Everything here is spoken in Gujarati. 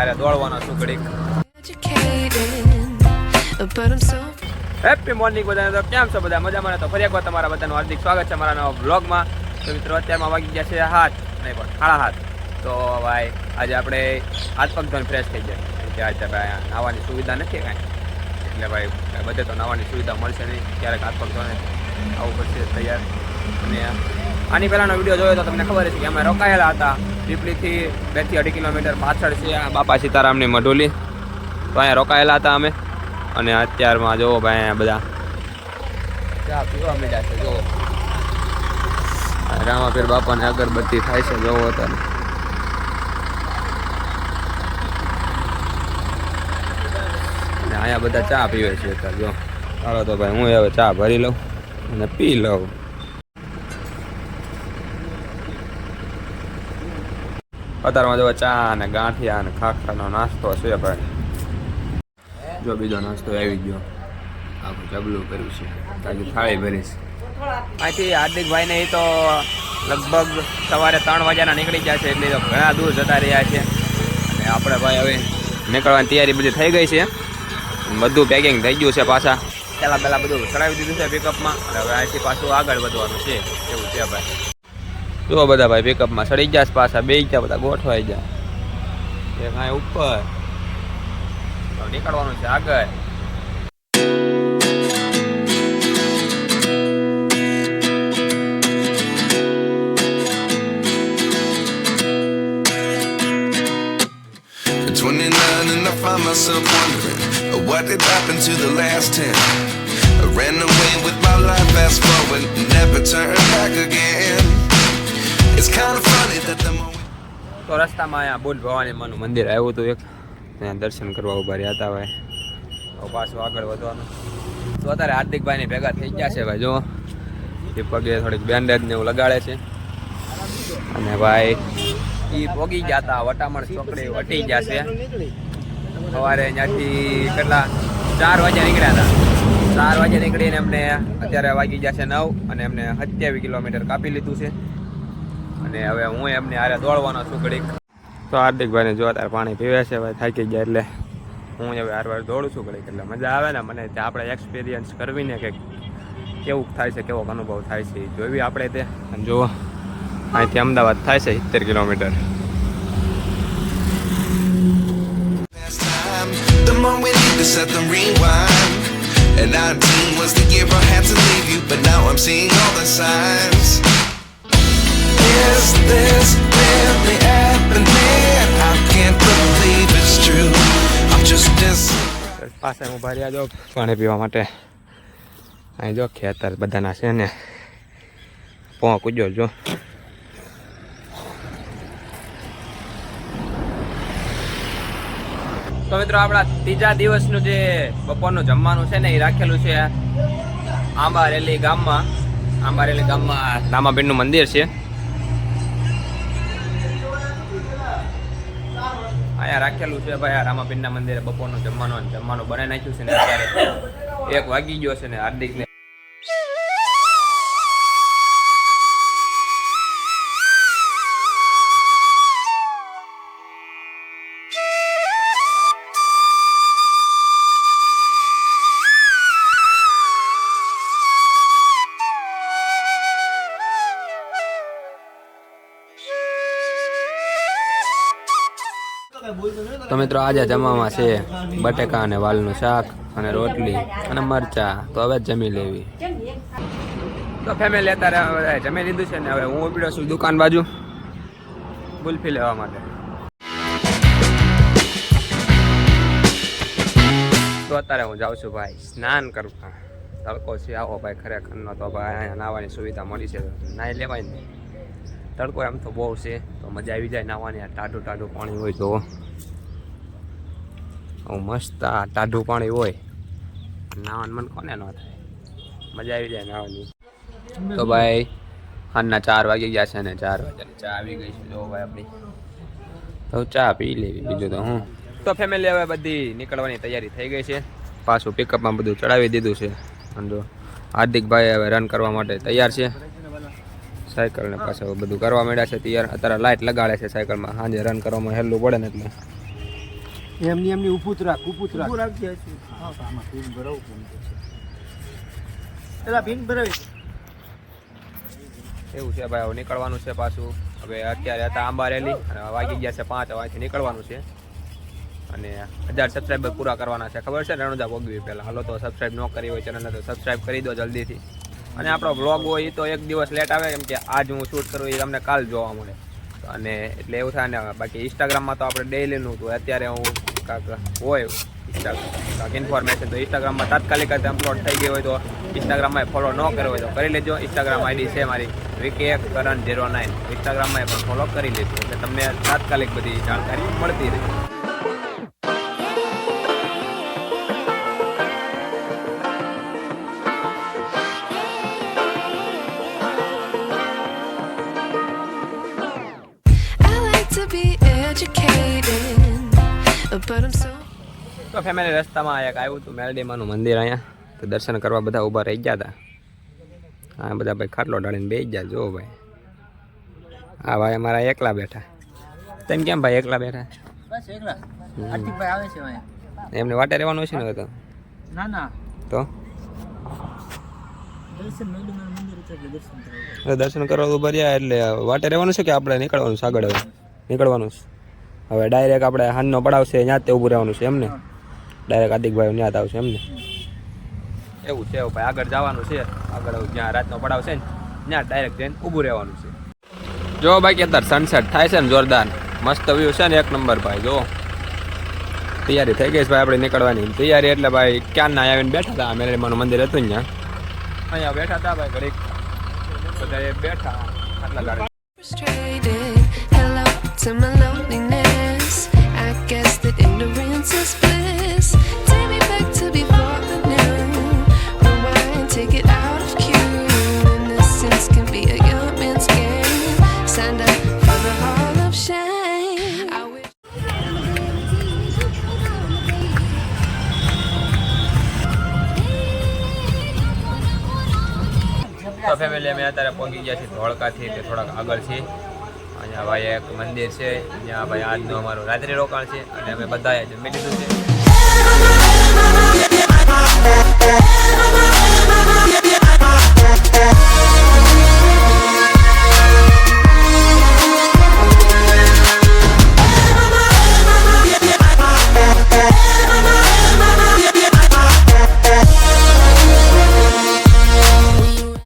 આરે દોડવાનો છું ઘડીક. હેપી મોર્નિંગ બધાને. તો કેમ છો બધા? મજામાં? તો ફરી એકવાર તમારા બધાનું હાર્દિક સ્વાગત છે મારા નવા બ્લોગમાં. તો મિત્રો અત્યારમાં વાગી ગયા છે 7 નહીં પણ 7:30. તો ભાઈ આજે આપણે હાથ પગ ધોઈને ફ્રેશ થઈ જાય કે આજે ભાઈ નાહવાની સુવિધા નથી કાંઈ, એટલે ભાઈ બધે તો નાહવાની સુવિધા મળશે નહીં. ક્યારેક હાથ પગ ધોઈને આવું પડશે તૈયાર. અને આની પહેલાંનો વિડીયો જોયો તો તમને ખબર છે કે અમે રોકાયેલા હતા પીપળીથી 2 થી 2.5 કિલોમીટર પાછળ છે આ બાપા સીતારામની મઢોલી. તો અહીંયા રોકાયેલા હતા અમે. અને અત્યારમાં જોવો ભાઈ અહીંયા બધા ચા પીવા મળ્યા છે. જોવો રામાપીર બાપાને અગરબત્તી થાય છે. જોવો અત્યારે અને અહીંયા બધા ચા પીવે છે અત્યારે. જો ચાલો તો ભાઈ હું હવે ચા ભરી લઉં અને પી લઉં. અત્યારમાં જો ચા અને ગાંઠિયા અને ખાખરાનો નાસ્તો છે ભાઈ. જો બીજો નાસ્તો આવી ગયો, આખું જબલું કર્યું છે, તાજી થાળી ભરીશ. અહીંથી હાર્દિકભાઈને એ તો લગભગ સવારે 3 વાગ્યાના નીકળી ગયા છે, એટલે તો ઘણા દૂર જતા રહ્યા છે. અને આપણે ભાઈ હવે નીકળવાની તૈયારી બધી થઈ ગઈ છે, બધું પેકિંગ થઈ ગયું છે. પાછા પહેલાં બધું ચડાવી દીધું છે પિકઅપમાં, અને હવે અહીંથી પાછું આગળ વધવાનું છે એવું છે ભાઈ. જુઓ બધા ભાઈ પિકઅપમાં ચડી ગયા છે, પાછા બે ગયા બધા ગોઠવાઈ ગયા. એક અહીં ઉપર નીકળવાનું છે આગળ. And I find myself wondering what did happen to the last 10. I ran away with my life, fast forward, never turn back again. It's kind of funny that the moment. તો રસ્તામાં અહીંયા બુટ ભવાની માનું મંદિર આવ્યું હતું એક, ત્યાં દર્શન કરવા ઉભા રહ્યા હતા ભાઈ. તો પાછું આગળ વધવાનું. તો અત્યારે હાર્દિકભાઈને ભેગા થઈ ગયા છે ભાઈ. જો એ પગે થોડીક બેન્ડેજ ને એવું લગાડે છે. અને ભાઈ એ પોગી ગયા હતા વટામણ ચોકડી વટી ગયા છે. સવારે ત્યાંથી કેટલા 4 વાગ્યા નીકળ્યા હતા. 4 વાગ્યા નીકળીને એમને અત્યારે વાગી ગયા છે 9, અને એમને 27 કિલોમીટર કાપી લીધું છે. અને હવે હું એમને હારે દોડવાનો છું ઘડીક. તો હાર્દિકભાઈને જો અત્યારે પાણી પીવે છે ભાઈ, થાકી ગયા, એટલે હું હવે વાર દોડું છું ઘડીક. એટલે મજા આવે ને મને, ત્યાં આપણે એક્સપિરિયન્સ કરવીને કે કેવું થાય છે, કેવો અનુભવ થાય છે જોઈવી આપણે તે. અને જુઓ અહીંથી અમદાવાદ થાય છે 70 kilometre. The more we need to set them rewind. And 19 was the year I had to leave you, but now I'm seeing all the signs. Is this really happening? I can't believe it's true. I'm just as પાસે ઉભા રહ્યા જો પાણી પીવા માટે. અહીં જો ખેતર બધાના છે ને, પહોંચજો જો. તો મિત્રો આપણા ત્રીજા દિવસનું જે બપોરનું જમવાનું છે ને એ રાખેલું છે આંબારેલી ગામમાં. આંબારેલી ગામમાં રામાપીરનું મંદિર છે. અહીંયા રાખેલું છે ભાઈ આ રામાપીરના મંદિરે બપોરનું જમવાનું બનાવી નાખ્યું છે ને અત્યારે 1 વાગી ગયો છે ને હાર્દિકને તો મિત્રો આજે જમવામાં છે બટેકા અને વાલનું શાક અને રોટલી અને મરચા. તો હવે જમી લેવી. તો ફેમિલી અત્યારે જમી લીધું છે ને હવે હું ઉપડ્યો છું દુકાન બાજુ ગુલ્ફી લેવા માટે. તો અત્યારે હું જાઉં છું ભાઈ સ્નાન કરવા. તડકો છે આવો ભાઈ ખરેખરનો. તો ભાઈ અહીંયા નાહવાની સુવિધા મળી છે, નાહી લેવાય ને. તડકો એમ તો બહુ છે, તો મજા આવી જાય નાહવાની. ટાઢું પાણી હોય તો મસ્ત ટાઢું પાણી હોય નાવાનું મન કોને ન થાય, મજા આવી જાય નાહવાની. તો ભાઈ સાંજના 4 વાગી ગયા છે ને 4 વાગ્યાની ચા આવી ગઈ છે જો ભાઈ આપણી. તો ચા પી લેવી બીજું તો હું. તો ફેમિલી હવે બધી નીકળવાની તૈયારી થઈ ગઈ છે. પાછું પિકઅપમાં બધું ચડાવી દીધું છે. અને જો હાર્દિકભાઈ હવે રન કરવા માટે તૈયાર છે. સાયકલને પાછળ બધું કરવા માંડ્યા છે તૈયાર. અત્યારે લાઇટ લગાડે છે સાયકલમાં, સાંજે રન કરવામાં હેલું પડે ને એટલે એમની ઊભું જ રાખ ઊભું રાખજે હજી. આમાં પીન ભરાવું પડશે. પેલા પીન ભરાવી એવું છે ભાઈ, હવે નીકળવાનું છે પાછું. હવે અત્યારે હતા આંબારેલી અને વાગી ગયા છે 5, હવે અહીંથી નીકળવાનું છે. અને 1000 સબસ્ક્રાઈબર પૂરા કરવાના છે, ખબર છે રણુજા પોગવી પહેલાં. હાલો તો સબસ્ક્રાઈબ ન કરી હોય ચેનલને તો સબસ્ક્રાઈબ કરી દો જલ્દીથી. અને આપણો બ્લોગ હોય એ તો એક દિવસ લેટ આવે, કેમ કે આજ હું શૂટ કરું એ તમને કાલ જોવા મળે. અને એટલે એવું થાય ને. બાકી ઇન્સ્ટાગ્રામમાં તો આપણે ડેઈલીનું હતું, અત્યારે હું કાંક હોય કાંક ઇન્ફોર્મેશન તો ઇન્સ્ટાગ્રામમાં તાત્કાલિક જ અપલોડ થઈ ગઈ હોય તો ઇન્સ્ટાગ્રામમાં ફોલો ન કર્યો હોય તો કરી લેજો. ઇન્સ્ટાગ્રામ આઈડી છે મારી VKKaran09, ઇન્સ્ટાગ્રામમાં પણ ફોલો કરી લેજો એટલે તમને તાત્કાલિક બધી જાણકારી મળતી રહે. તો ફેમિલી રસ્તામાં એક આવ્યું હતું મેલડીમાનું મંદિર અહીંયા, તો દર્શન કરવા બધા ઊભા રહી ગયા હતા. હા બધા ભાઈ ખાટલો ડાળીને બેસી ગયા. જો ભાઈ હા ભાઈ અમારા એકલા બેઠા. તેમ કેમ ભાઈ એકલા બેઠા? બસ એકલા. હાર્દિકભાઈ આવે છે અહીંયા. એમને વાટે રહેવાનું છે ને હવે તો? ના ના તો દર્શન મેલડીમાનું મંદિર છે એટલે દર્શન કરવા. હવે દર્શન કરવા ઊભા રહ્યા એટલે વાટે રહેવાનું છે કે આપણે નીકળવાનું છે આગળ? હવે નીકળવાનું છે. હવે ડાયરેક્ટ આપણે હાનનો પડાવ છે ત્યાં જ ઊભું રહેવાનું છે એમને? ડાયરેક્ટ હાર્દિકભાઈ ત્યાં જ આવશે એમને? એવું છે ભાઈ, આગળ જવાનું છે. આગળ જ્યાં રાતનો પડાવ છે ને ત્યાં ડાયરેક્ટ જઈને ઊભું રહેવાનું છે. જો બાકી અત્યારે સનસેટ થાય છે ને જોરદાર મસ્ત વ્યૂ છે ને, એક નંબર ભાઈ. જો તૈયારી થઈ ગઈ છે ભાઈ આપણે નીકળવાની તૈયારી. એટલે ભાઈ ક્યારના આવીને બેઠા હતા, મેલડીમાનું મંદિર હતું ને અહીંયા બેઠા હતા ભાઈ. ઘડીક બધા બેઠા આટલા ગાડી. Hello to my loneliness. I guess that ignorance is bliss. Take me back to before the new. Rewind, take it out of cue. Innocence can be a young man's game. Signed up for the hall of shame. I wish. તો ફેમિલી અમે અત્યારે પહોંચી ગયા છીએ ધોળકાથી તે થોડાક આગળ છે. અહીંયા ભાઈ એક મંદિર છે, જ્યાં ભાઈ આજનું અમારું રાત્રિ રોકાણ છે અને અમે બધાએ જમી લીધું છે.